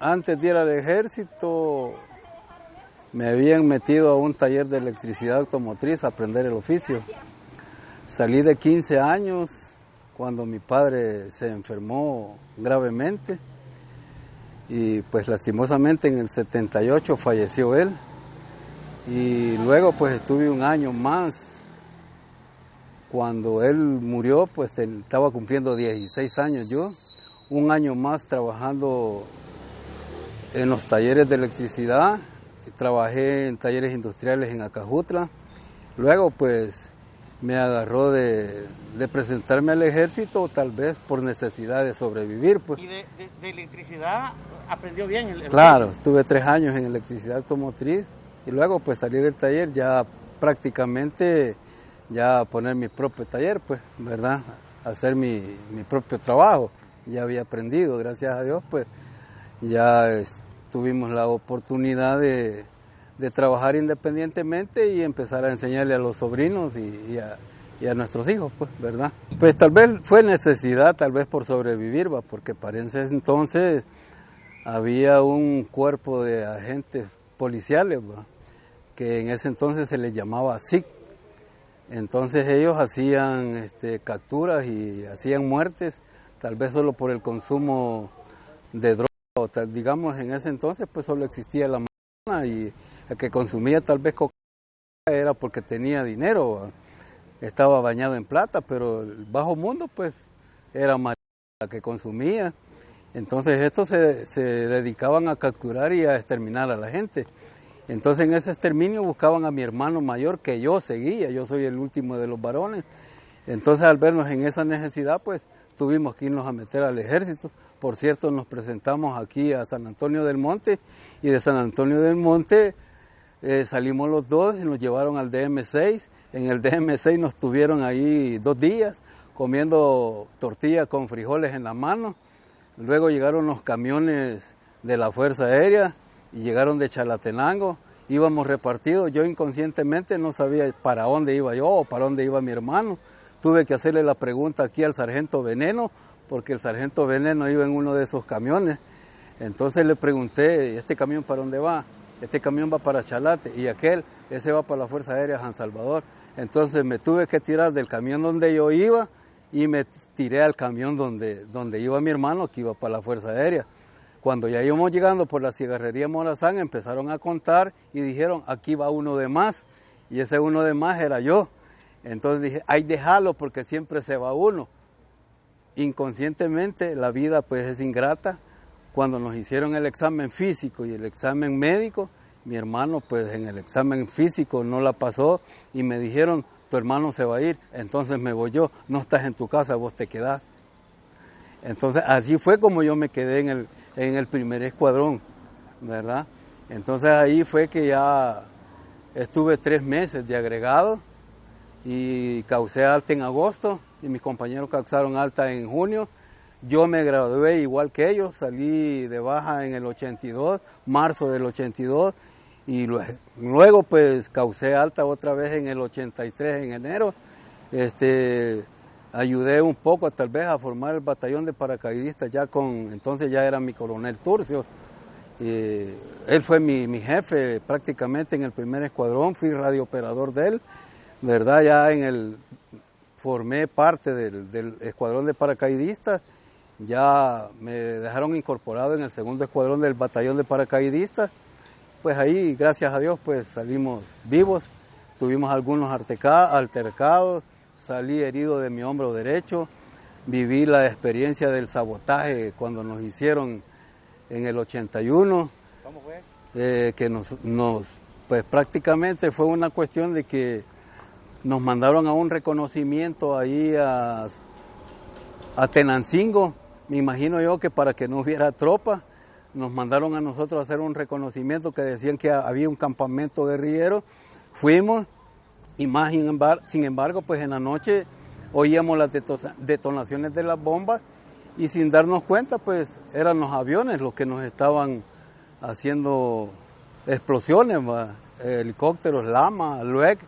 Antes de ir al ejército me habían metido a un taller de electricidad automotriz a aprender el oficio. Salí de 15 años cuando mi padre se enfermó gravemente y pues lastimosamente en el 78 falleció él. Y luego pues estuve un año más. Cuando él murió pues estaba cumpliendo 16 años yo. Un año más trabajando en los talleres de electricidad. Trabajé en talleres industriales en Acajutla. Luego pues me agarró de presentarme al ejército, tal vez por necesidad de sobrevivir. Pues. ¿Y de electricidad aprendió bien? Claro, estuve 3 años en electricidad automotriz y luego pues salí del taller ya prácticamente ya poner mi propio taller, pues, ¿verdad? Hacer mi propio trabajo. Ya había aprendido, gracias a Dios, pues ya tuvimos la oportunidad de trabajar independientemente y empezar a enseñarle a los sobrinos y a nuestros hijos, pues, ¿verdad? Pues tal vez fue necesidad, tal vvez por sobrevivir, ¿va? Porque para ese entonces había un cuerpo de agentes policiales, ¿va? Que en ese entonces se les llamaba SIC. Entonces ellos hacían capturas y hacían muertes, tal vez solo por el consumo de drogas, o tal, digamos en ese entonces pues solo existía la marihuana y el que consumía tal vez cocaína era porque tenía dinero, ¿va? Estaba bañado en plata, pero el bajo mundo pues era marihuana la que consumía. Entonces estos se dedicaban a capturar y a exterminar a la gente. Entonces en ese exterminio buscaban a mi hermano mayor que yo seguía, yo soy el último de los varones. Entonces al vernos en esa necesidad pues tuvimos que irnos a meter al ejército. Por cierto, nos presentamos aquí a San Antonio del Monte y de San Antonio del Monte salimos los dos y nos llevaron al DM6. En el DM6 nos tuvieron ahí 2 días comiendo tortilla con frijoles en la mano. Luego llegaron los camiones de la Fuerza Aérea y llegaron de Chalatenango. Íbamos repartidos, yo inconscientemente no sabía para dónde iba yo o para dónde iba mi hermano. Tuve que hacerle la pregunta aquí al sargento Veneno, porque el sargento Veneno iba en uno de esos camiones. Entonces le pregunté, ¿este camión para dónde va? Este camión va para Chalate y ese va para la Fuerza Aérea San Salvador. Entonces me tuve que tirar del camión donde yo iba y me tiré al camión donde iba mi hermano, que iba para la Fuerza Aérea. Cuando ya íbamos llegando por la cigarrería Morazán, empezaron a contar y dijeron, aquí va uno de más, y ese uno de más era yo. Entonces dije, ay, déjalo porque siempre se va uno. Inconscientemente la vida pues es ingrata. Cuando nos hicieron el examen físico y el examen médico, mi hermano pues en el examen físico no la pasó y me dijeron, tu hermano se va a ir, entonces me voy yo, no estás en tu casa, vos te quedás. Entonces así fue como yo me quedé en el primer escuadrón, ¿verdad? Entonces ahí fue que ya estuve 3 meses de agregado y causé alta en agosto y mis compañeros causaron alta en junio. Yo me gradué igual que ellos, salí de baja en el 82, marzo del 82, y luego pues causé alta otra vez en el 83 en enero. Ayudé un poco tal vez a formar el batallón de paracaidistas entonces ya era mi coronel Turcio. Él fue mi jefe prácticamente en el primer escuadrón, fui radiooperador de él, ¿verdad? Formé parte del escuadrón de paracaidistas. Ya me dejaron incorporado en el segundo escuadrón del batallón de paracaidistas. Pues ahí, gracias a Dios, pues salimos vivos. Tuvimos algunos altercados, salí herido de mi hombro derecho. Viví la experiencia del sabotaje cuando nos hicieron en el 81. ¿Cómo fue? Que pues prácticamente fue una cuestión de que nos mandaron a un reconocimiento ahí a Tenancingo. Me imagino yo que para que no hubiera tropa, nos mandaron a nosotros a hacer un reconocimiento que decían que había un campamento guerrillero. Fuimos y más sin embargo, pues en la noche oíamos las detonaciones de las bombas y sin darnos cuenta, pues eran los aviones los que nos estaban haciendo explosiones, helicópteros, Lama, Lueg,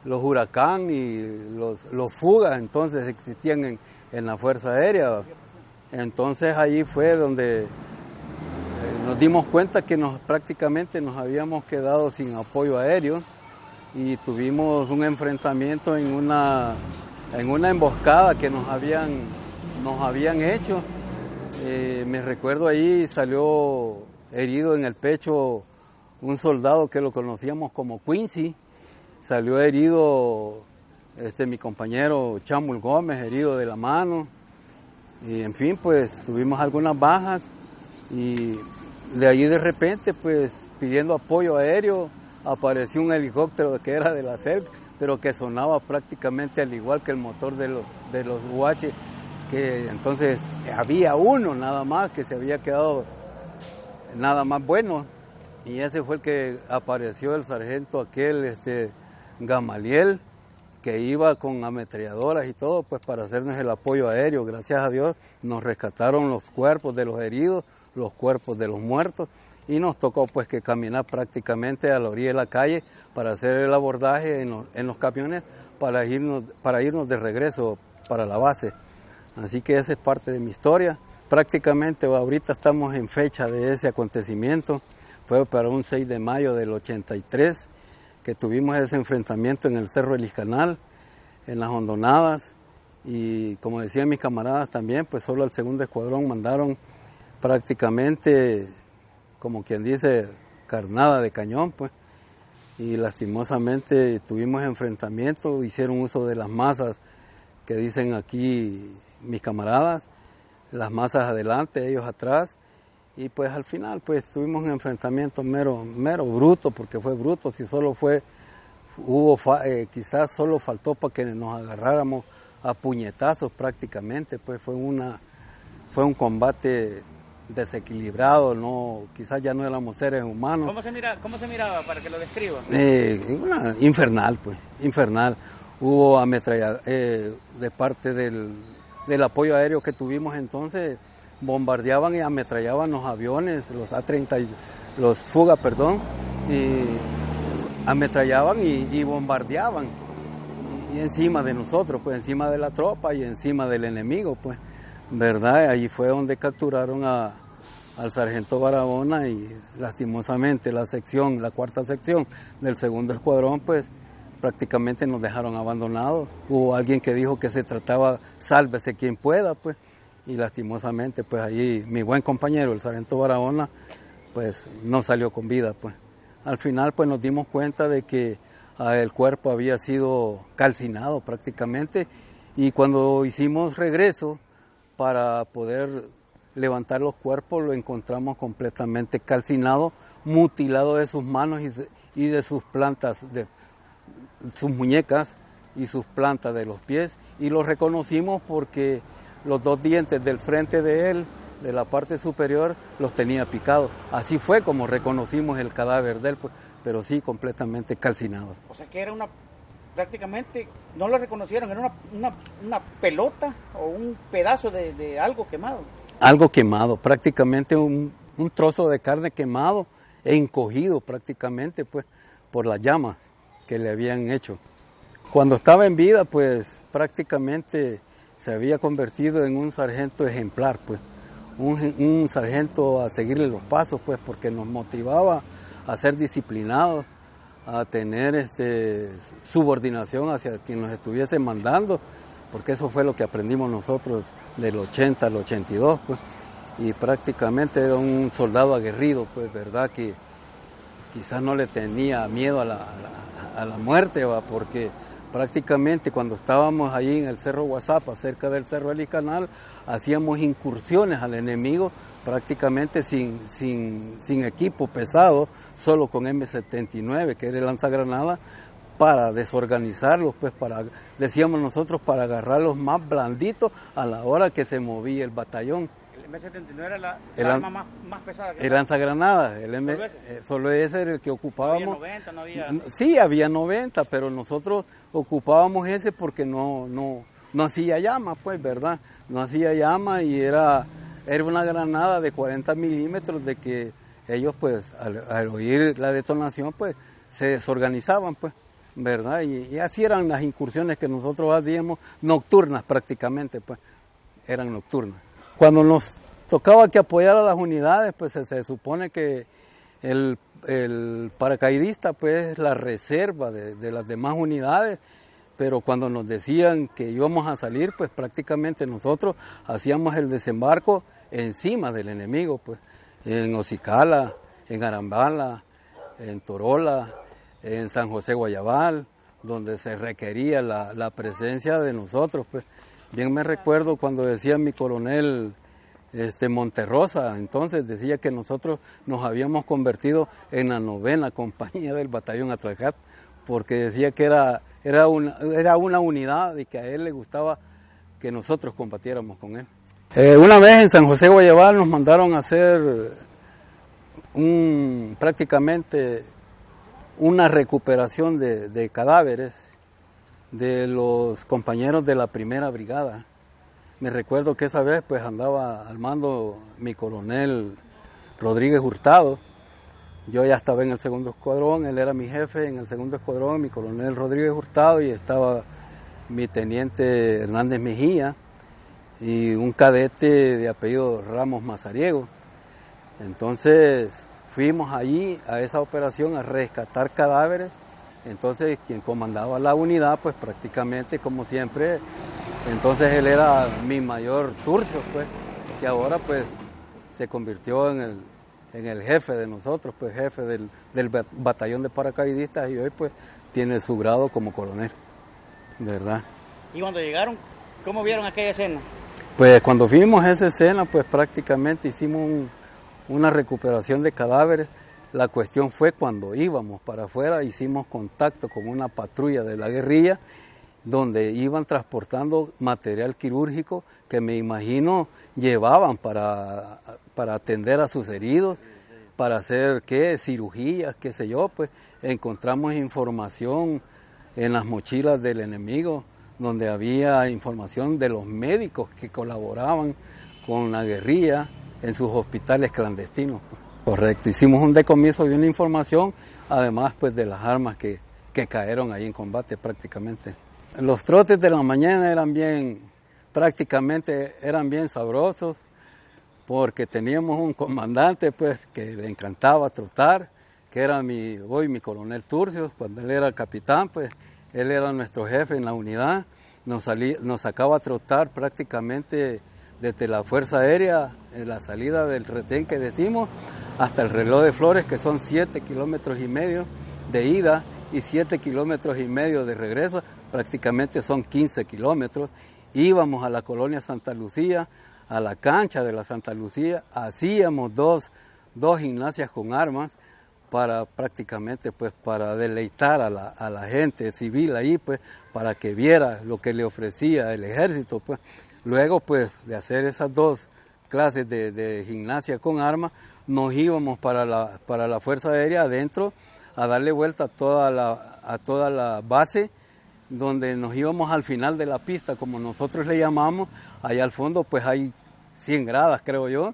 los Huracán y los Fugas, entonces existían en la Fuerza Aérea. Entonces allí fue donde nos dimos cuenta que prácticamente nos habíamos quedado sin apoyo aéreo y tuvimos un enfrentamiento en una emboscada que nos habían hecho. Me recuerdo ahí salió herido en el pecho un soldado que lo conocíamos como Quincy, salió herido mi compañero Chamul Gómez, herido de la mano, y en fin, pues tuvimos algunas bajas y de ahí de repente, pues pidiendo apoyo aéreo, apareció un helicóptero que era de la CELC, pero que sonaba prácticamente al igual que el motor de los UH, que entonces había uno nada más que se había quedado nada más bueno, y ese fue el que apareció, el sargento aquel, Gamaliel, que iba con ametralladoras y todo, pues para hacernos el apoyo aéreo. Gracias a Dios nos rescataron los cuerpos de los heridos, los cuerpos de los muertos, y nos tocó pues que caminar prácticamente a la orilla de la calle para hacer el abordaje en los camiones para irnos de regreso para la base. Así que esa es parte de mi historia. Prácticamente ahorita estamos en fecha de ese acontecimiento. Fue para un 6 de mayo del 83 que tuvimos ese enfrentamiento en el Cerro del Iscanal, en las hondonadas, y como decían mis camaradas también, pues solo al segundo escuadrón mandaron prácticamente, como quien dice, carnada de cañón, pues, y lastimosamente tuvimos enfrentamiento, hicieron uso de las masas que dicen aquí mis camaradas, las masas adelante, ellos atrás, y pues al final pues tuvimos un enfrentamiento mero bruto, porque fue bruto, si solo quizás solo faltó para que nos agarráramos a puñetazos prácticamente, pues fue un combate desequilibrado, quizás ya no éramos seres humanos. ¿Cómo se miraba para que lo describa? Infernal, pues, infernal. Hubo de parte del apoyo aéreo que tuvimos entonces, bombardeaban y ametrallaban los aviones, los A-30, los Fuga, y ametrallaban y bombardeaban y encima de nosotros, pues encima de la tropa y encima del enemigo, pues, ¿verdad? Ahí fue donde capturaron al sargento Barahona y lastimosamente la cuarta sección del segundo escuadrón, pues prácticamente nos dejaron abandonados. Hubo alguien que dijo que se trataba, sálvese quien pueda, pues, y lastimosamente, pues ahí mi buen compañero, el sargento Barahona, pues no salió con vida, pues. Al final, pues nos dimos cuenta de que el cuerpo había sido calcinado prácticamente, y cuando hicimos regreso para poder levantar los cuerpos, lo encontramos completamente calcinado, mutilado de sus manos y de sus plantas, de sus muñecas y sus plantas de los pies, y lo reconocimos porque los dos dientes del frente de él, de la parte superior, los tenía picados. Así fue como reconocimos el cadáver de él, pues, pero sí completamente calcinado. O sea que era prácticamente, no lo reconocieron, era una pelota o un pedazo de algo quemado. Algo quemado, prácticamente un trozo de carne quemado e encogido prácticamente, pues, por las llamas que le habían hecho. Cuando estaba en vida, pues prácticamente se había convertido en un sargento ejemplar, pues, un sargento a seguirle los pasos, pues, porque nos motivaba a ser disciplinados, a tener subordinación hacia quien nos estuviese mandando, porque eso fue lo que aprendimos nosotros del 80 al 82, pues, y prácticamente era un soldado aguerrido, pues, verdad, que quizás no le tenía miedo a la muerte, porque prácticamente cuando estábamos allí en el Cerro Guasapa, cerca del Cerro del Iscanal, hacíamos incursiones al enemigo prácticamente sin equipo pesado, solo con M79, que era el lanzagranada, para desorganizarlos, pues decíamos nosotros, para agarrarlos más blanditos a la hora que se movía el batallón. El M79 era el arma más pesada. El lanzagranada, solo ese era el que ocupábamos. ¿No había 90, no había? Sí, había 90, pero nosotros ocupábamos ese porque no hacía llama, pues, ¿verdad? No hacía llama y era una granada de 40 milímetros de que ellos, pues, al oír la detonación, pues, se desorganizaban, pues, ¿verdad? Y así eran las incursiones que nosotros hacíamos, nocturnas prácticamente, pues, eran nocturnas. Cuando nos tocaba que apoyar a las unidades, pues se supone que el paracaidista pues es la reserva de las demás unidades, pero cuando nos decían que íbamos a salir, pues prácticamente nosotros hacíamos el desembarco encima del enemigo, pues en Ocicala, en Arambala, en Torola, en San José Guayabal, donde se requería la presencia de nosotros, pues. Bien me recuerdo cuando decía mi coronel Monterrosa, entonces decía que nosotros nos habíamos convertido en la 9ª compañía del batallón Atracat, porque decía que era una unidad y que a él le gustaba que nosotros combatiéramos con él. Una vez en San José Guayabal nos mandaron a hacer prácticamente una recuperación de cadáveres de los compañeros de la primera brigada. Me recuerdo que esa vez pues andaba al mando mi coronel Rodríguez Hurtado. Yo ya estaba en el 2º escuadrón, él era mi jefe en el 2º escuadrón, mi coronel Rodríguez Hurtado, y estaba mi teniente Hernández Mejía y un cadete de apellido Ramos Mazariego. Entonces fuimos allí a esa operación a rescatar cadáveres. Entonces quien comandaba la unidad pues prácticamente como siempre, entonces él era mi mayor Turcio, pues, que ahora pues se convirtió en el jefe de nosotros, pues jefe del batallón de paracaidistas, y hoy pues tiene su grado como coronel, ¿verdad? Y cuando llegaron, ¿cómo vieron aquella escena? Pues cuando vimos esa escena pues prácticamente hicimos una recuperación de cadáveres. La cuestión fue cuando íbamos para afuera, hicimos contacto con una patrulla de la guerrilla donde iban transportando material quirúrgico que me imagino llevaban para atender a sus heridos, para hacer cirugías, qué sé yo, pues encontramos información en las mochilas del enemigo donde había información de los médicos que colaboraban con la guerrilla en sus hospitales clandestinos, pues. Correcto, hicimos un decomiso de una información, además pues de las armas que cayeron ahí en combate prácticamente. Los trotes de la mañana eran bien sabrosos, porque teníamos un comandante pues que le encantaba trotar, que era mi coronel Turcios. Cuando él era capitán, pues él era nuestro jefe en la unidad, nos sacaba a trotar prácticamente desde la Fuerza Aérea, en la salida del retén que decimos, hasta el Reloj de Flores, que son 7,5 kilómetros de ida y 7,5 kilómetros de regreso, prácticamente son 15 kilómetros. Íbamos a la colonia Santa Lucía, a la cancha de la Santa Lucía, hacíamos dos gimnasias con armas para prácticamente pues para deleitar a la gente civil ahí, pues para que viera lo que le ofrecía el ejército, pues. Luego pues de hacer esas 2 clases de gimnasia con armas, nos íbamos para la Fuerza Aérea adentro a darle vuelta a toda la base, donde nos íbamos al final de la pista, como nosotros le llamamos. Allá al fondo pues hay 100 gradas, creo yo.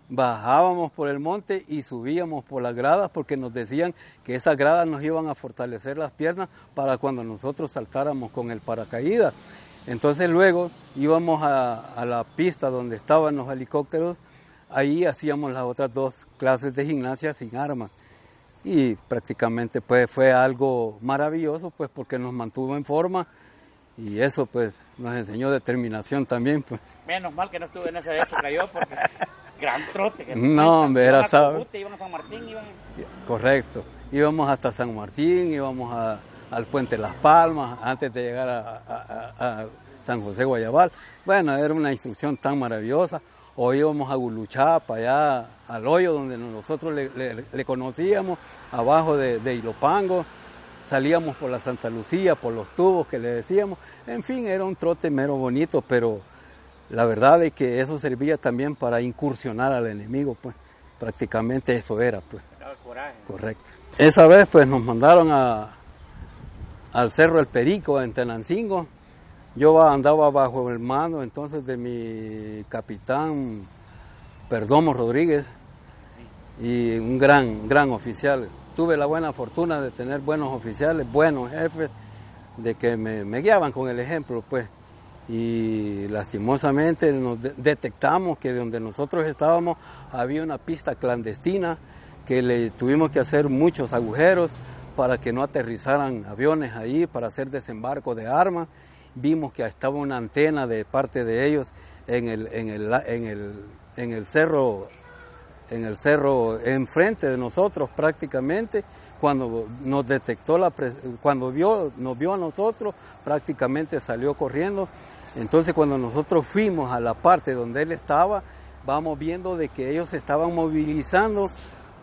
Bajábamos por el monte y subíamos por las gradas, porque nos decían que esas gradas nos iban a fortalecer las piernas para cuando nosotros saltáramos con el paracaídas. Entonces luego íbamos a la pista donde estaban los helicópteros, ahí hacíamos las otras 2 clases de gimnasia sin armas. Y prácticamente pues fue algo maravilloso, pues porque nos mantuvo en forma, y eso pues nos enseñó determinación también, pues. Menos mal que no estuve en esa época yo, porque gran trote. No, hombre, era sábado. Iban a San Martín, Correcto, íbamos hasta San Martín, íbamos al Puente Las Palmas, antes de llegar a San José Guayabal. Bueno, era una instrucción tan maravillosa. O íbamos a Guluchá, para allá al hoyo donde nosotros le conocíamos, abajo de Ilopango. Salíamos por la Santa Lucía, por los tubos que le decíamos. En fin, era un trote mero bonito, pero la verdad es que eso servía también para incursionar al enemigo, pues. Prácticamente eso era, pues. Coraje. Correcto. Esa vez pues nos mandaron al Cerro El Perico en Tenancingo. Yo andaba bajo el mando entonces de mi capitán Perdomo Rodríguez, y un gran oficial. Tuve la buena fortuna de tener buenos oficiales, buenos jefes, de que me guiaban con el ejemplo, pues. y lastimosamente nos detectamos que donde nosotros estábamos había una pista clandestina que le tuvimos que hacer muchos agujeros para que no aterrizaran aviones ahí, para hacer desembarco de armas. Vimos que estaba una antena de parte de ellos en el cerro enfrente de nosotros prácticamente. Cuando nos detectó nos vio a nosotros, prácticamente salió corriendo. Entonces cuando nosotros fuimos a la parte donde él estaba, vamos viendo de que ellos se estaban movilizando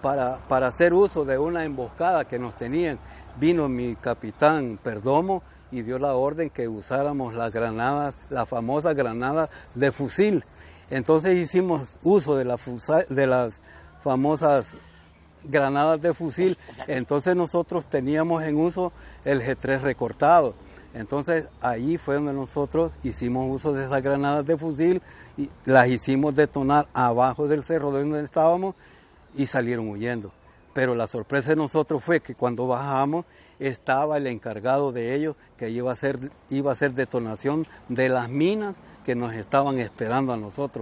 para hacer uso de una emboscada que nos tenían. Vino mi capitán Perdomo y dio la orden que usáramos las granadas, las famosas granadas de fusil. Entonces hicimos uso de las famosas granadas de fusil. Entonces nosotros teníamos en uso el G3 recortado. Entonces ahí fue donde nosotros hicimos uso de esas granadas de fusil y las hicimos detonar abajo del cerro donde estábamos y salieron huyendo. Pero la sorpresa de nosotros fue que cuando bajamos estaba el encargado de ellos que iba a hacer detonación de las minas que nos estaban esperando a nosotros.